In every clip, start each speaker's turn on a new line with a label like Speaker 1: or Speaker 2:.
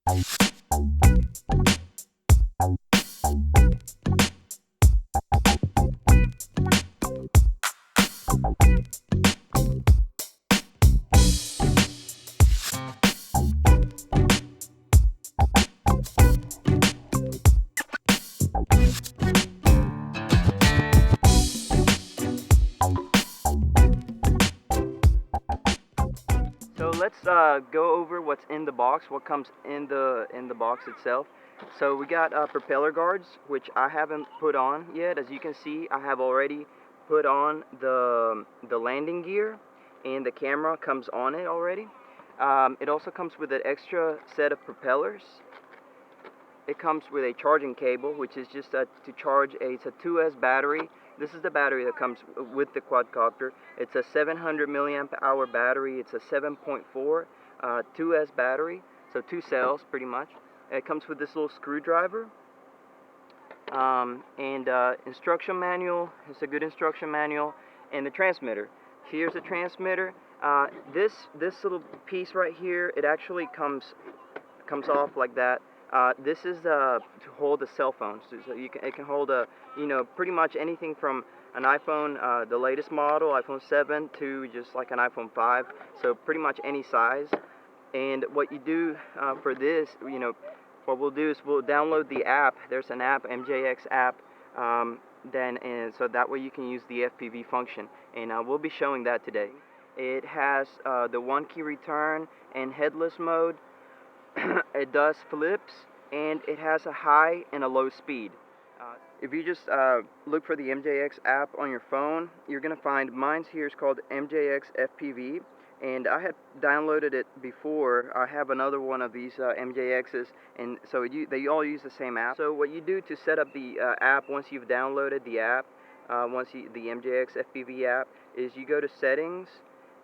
Speaker 1: So let's go over what's in the box, what comes in the box itself. So we got propeller guards, which I haven't put on yet. As you can see, I have already put on the landing gear, and the camera comes on it already. It also comes with an extra set of propellers. It comes with a charging cable, which is just to charge it's a 2S battery. This is the battery that comes with the quadcopter. It's a 700 milliamp hour battery. It's a 7.4 2S battery, so 2 cells pretty much. It comes with this little screwdriver and instruction manual. It's a good instruction manual, and the transmitter. Here's the transmitter. This little piece right here, it actually comes off like that. This is to hold a cell phone, so it can hold pretty much anything from an iPhone, the latest model, iPhone 7, to just like an iPhone 5. So pretty much any size. And what you do for this, what we'll do is we'll download the app. There's an app, MJX app. So that way you can use the FPV function, and we'll be showing that today. It has the 1-key return and headless mode. It does flips, and it has a high and a low speed. If you just look for the MJX app on your phone, you're going to find mine's here is called MJX FPV, and I had downloaded it before. I have another one of these MJXs, and so they all use the same app. So what you do to set up the app once you've downloaded the app, the MJX FPV app, is you go to settings,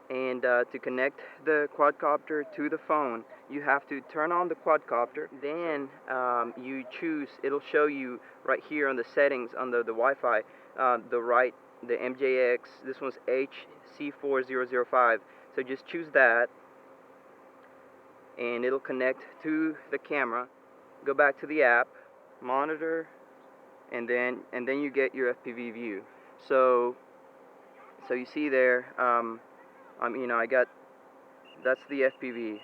Speaker 1: and to connect the quadcopter to the phone, you have to turn on the quadcopter. Then you choose, it'll show you right here on the settings under the Wi-Fi, the MJX, this one's HC4005. So just choose that, and it'll connect to the camera. Go back to the app, monitor, and then you get your FPV view. So you see there, I got, that's the FPV.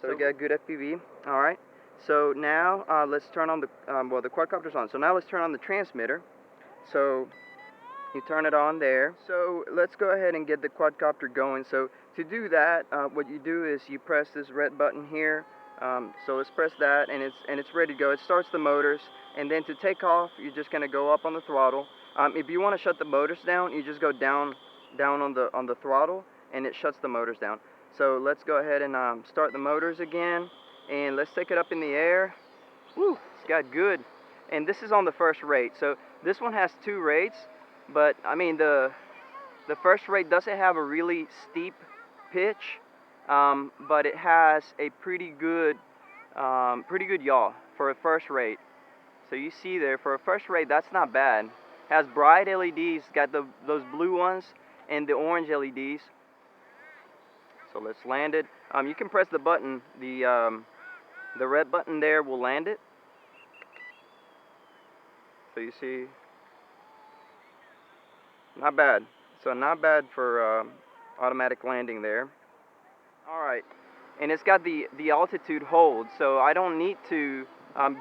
Speaker 1: So we got good FPV. All right. So now let's turn on the the quadcopter's on. So now let's turn on the transmitter. So you turn it on there. So let's go ahead and get the quadcopter going. So to do that, what you do is you press this red button here. So let's press that, and it's ready to go. It starts the motors, and then to take off, you're just going to go up on the throttle. If you want to shut the motors down, you just go down on the throttle, and it shuts the motors down. So let's go ahead and start the motors again, and let's take it up in the air. Woo, it's got good. And this is on the first rate. So this one has 2 rates, but I mean the first rate doesn't have a really steep pitch, but it has a pretty good yaw for a first rate. So you see there, for a first rate, that's not bad. Has bright LEDs, got those blue ones and the orange LEDs. So let's land it. You can press the button, the red button there will land it. So you see, not bad. So not bad for automatic landing there. All right, and it's got the altitude hold, so I don't need to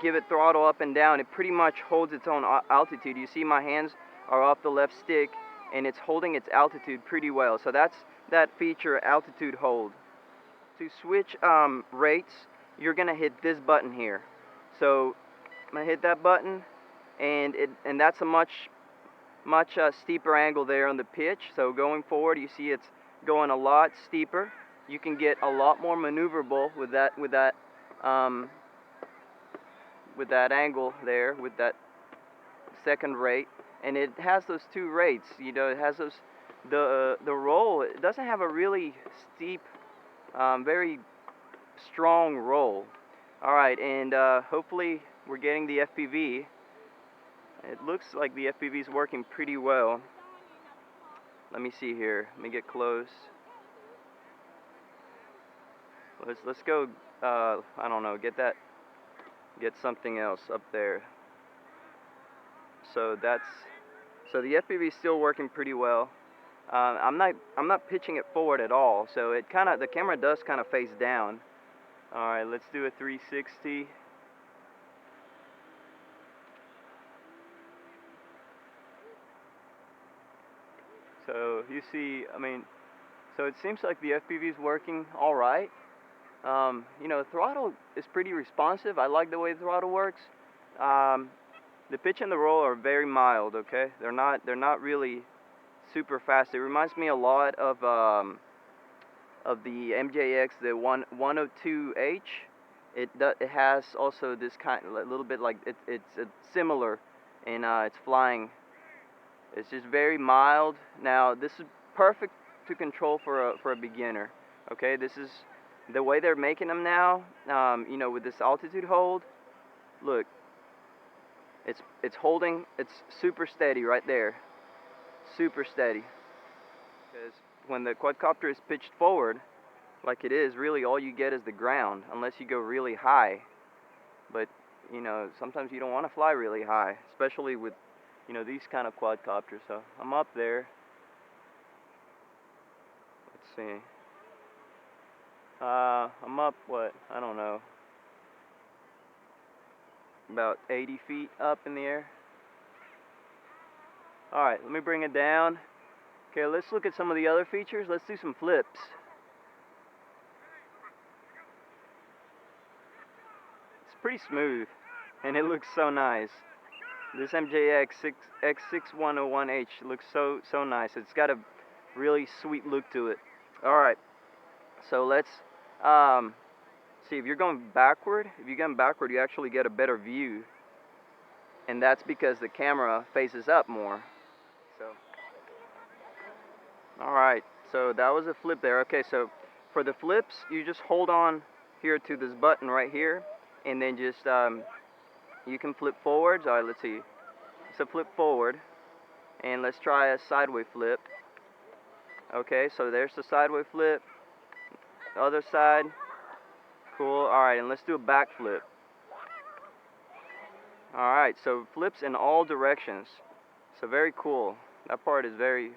Speaker 1: give it throttle up and down. It pretty much holds its own altitude. You see my hands are off the left stick, and it's holding its altitude pretty well. So that's that feature, altitude hold. To switch rates, you're gonna hit this button here. So I'm gonna hit that button, and that's a much steeper angle there on the pitch. So going forward, you see it's going a lot steeper. You can get a lot more maneuverable with that angle there, with that second rate. And it has those 2 rates. It has those the roll. It doesn't have a really steep, very strong roll. All right, and hopefully we're getting the FPV. It looks like the FPV is working pretty well. Let me see here. Let me get close. Let's go. I don't know. Get that get something else up there. So the FPV is still working pretty well. I'm not pitching it forward at all, so the camera does kind of face down. All right, let's do a 360. So you see, so it seems like the FPV is working all right. You know, the throttle is pretty responsive. I like the way the throttle works. The pitch and the roll are very mild. Okay, they're not really super fast. It reminds me a lot of the MJX, the 102H. It has also this kind, a little bit like it's similar in its flying. It's just very mild. Now this is perfect to control for a beginner. Okay, this is the way they're making them now. You know, with this altitude hold, look, it's holding. It's super steady right there, super steady. Because when the quadcopter is pitched forward, like it is, really all you get is the ground, unless you go really high. But you know, sometimes you don't want to fly really high, especially with, you know, these kind of quadcopters. So I'm up there. Let's see. I'm up, what, I don't know, about 80 feet up in the air. Alright, let me bring it down. Okay, let's look at some of the other features. Let's do some flips. It's pretty smooth, and it looks so nice. This MJX X6101H looks so nice. It's got a really sweet look to it. Alright, so let's see, if you're going backward, you actually get a better view. And that's because the camera faces up more. So, alright, so that was a flip there. Okay, so for the flips, you just hold on here to this button right here, and then just, you can flip forwards. Alright, let's see. So flip forward, and let's try a sideway flip. Okay, so there's the sideway flip. The other side. Cool. Alright, and let's do a back flip. Alright, so flips in all directions. So very cool. That part is very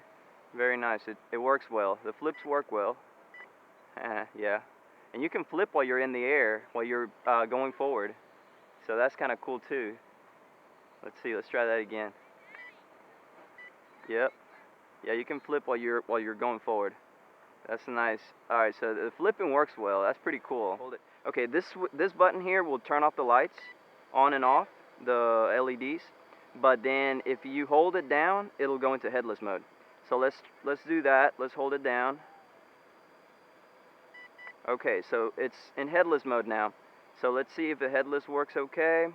Speaker 1: nice. It works well. The flips work well. Yeah. And you can flip while you're in the air, while you're going forward. So that's kind of cool too. Let's see, let's try that again. Yep. Yeah, you can flip while you're going forward. That's nice. Alright, so the flipping works well. That's pretty cool. Hold it. Okay, this button here will turn off the lights, on and off, the LEDs. But then if you hold it down, it'll go into headless mode. So let's do that. Let's hold it down. Okay, so it's in headless mode now. So let's see if the headless works okay.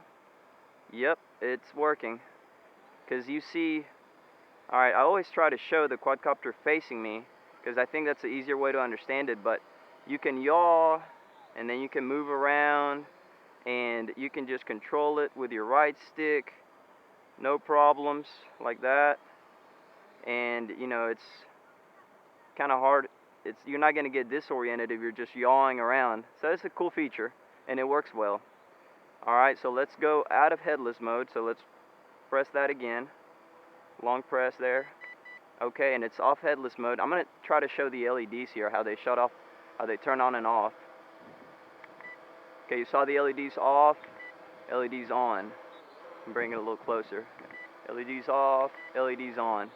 Speaker 1: Yep, it's working. Because you see, alright, I always try to show the quadcopter facing me, because I think that's the easier way to understand it. But you can yaw, and then you can move around, and you can just control it with your right stick, no problems, like that. And you know, it's kind of hard. You're not going to get disoriented if you're just yawing around. So it's a cool feature, and it works well. Alright, so let's go out of headless mode. So let's press that again. Long press there. Okay, and it's off headless mode. I'm going to try to show the LEDs here, how they shut off, how they turn on and off. Okay, you saw the LEDs off, LEDs on. Bring it a little closer. LEDs off, LEDs on.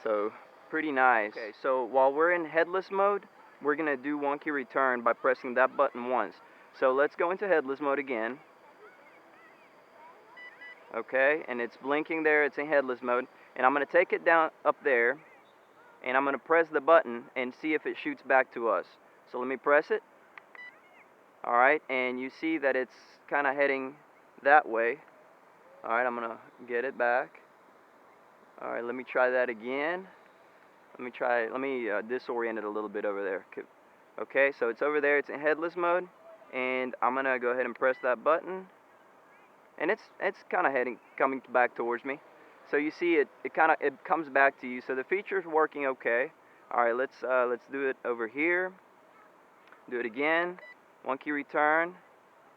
Speaker 1: So, pretty nice. Okay, so while we're in headless mode, we're going to do wonky return by pressing that button once. So let's go into headless mode again. Okay, and it's blinking there, it's in headless mode. And I'm going to take it down up there, and I'm going to press the button and see if it shoots back to us. So let me press it. Alright, and you see that it's kind of heading that way. Alright, I'm going to get it back. Alright, let me try that again. Let me disorient it a little bit over there. Okay, so it's over there, it's in headless mode. And I'm going to go ahead and press that button. And it's kind of coming back towards me. So you see it comes back to you. So the feature's working okay. Alright, let's do it over here. Do it again. Wonky return.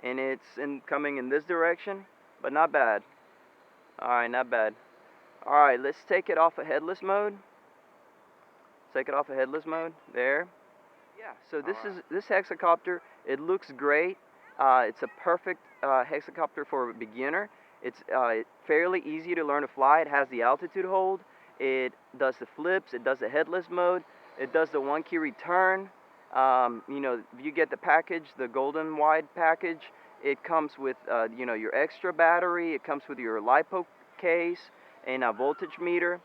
Speaker 1: and it's coming in this direction, but not bad. Alright, not bad. Alright, let's take it off of headless mode. Take it off of headless mode. There. Yeah, so this hexacopter, it looks great. It's a perfect hexacopter for a beginner. It's fairly easy to learn to fly. It has the altitude hold. It does the flips. It does the headless mode. It does the 1-key return. You know, you get the package, the golden wide package. It comes with you know, your extra battery. It comes with your lipo case and a voltage meter,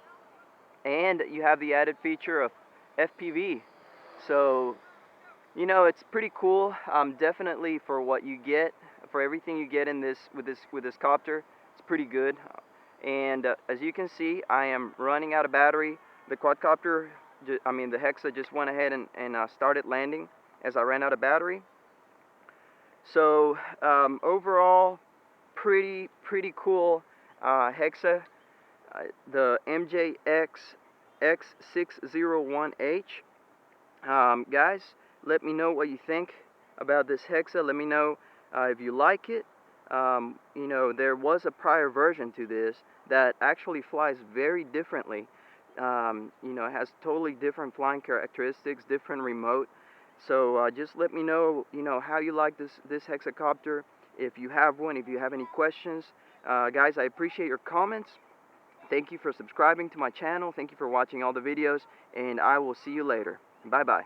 Speaker 1: and you have the added feature of FPV. So, you know, it's pretty cool. Definitely for what you get, for everything you get in this with this copter, it's pretty good. And as you can see, I am running out of battery. The quadcopter, the Hexa just went ahead and started landing as I ran out of battery. So overall, pretty cool Hexa. The MJX X601H. Guys, let me know what you think about this Hexa. Let me know if you like it. You know, there was a prior version to this that actually flies very differently. You know, it has totally different flying characteristics, different remote. So just let me know, you know, how you like this hexacopter. If you have one, if you have any questions, guys, I appreciate your comments. Thank you for subscribing to my channel. Thank you for watching all the videos, and I will see you later. Bye bye.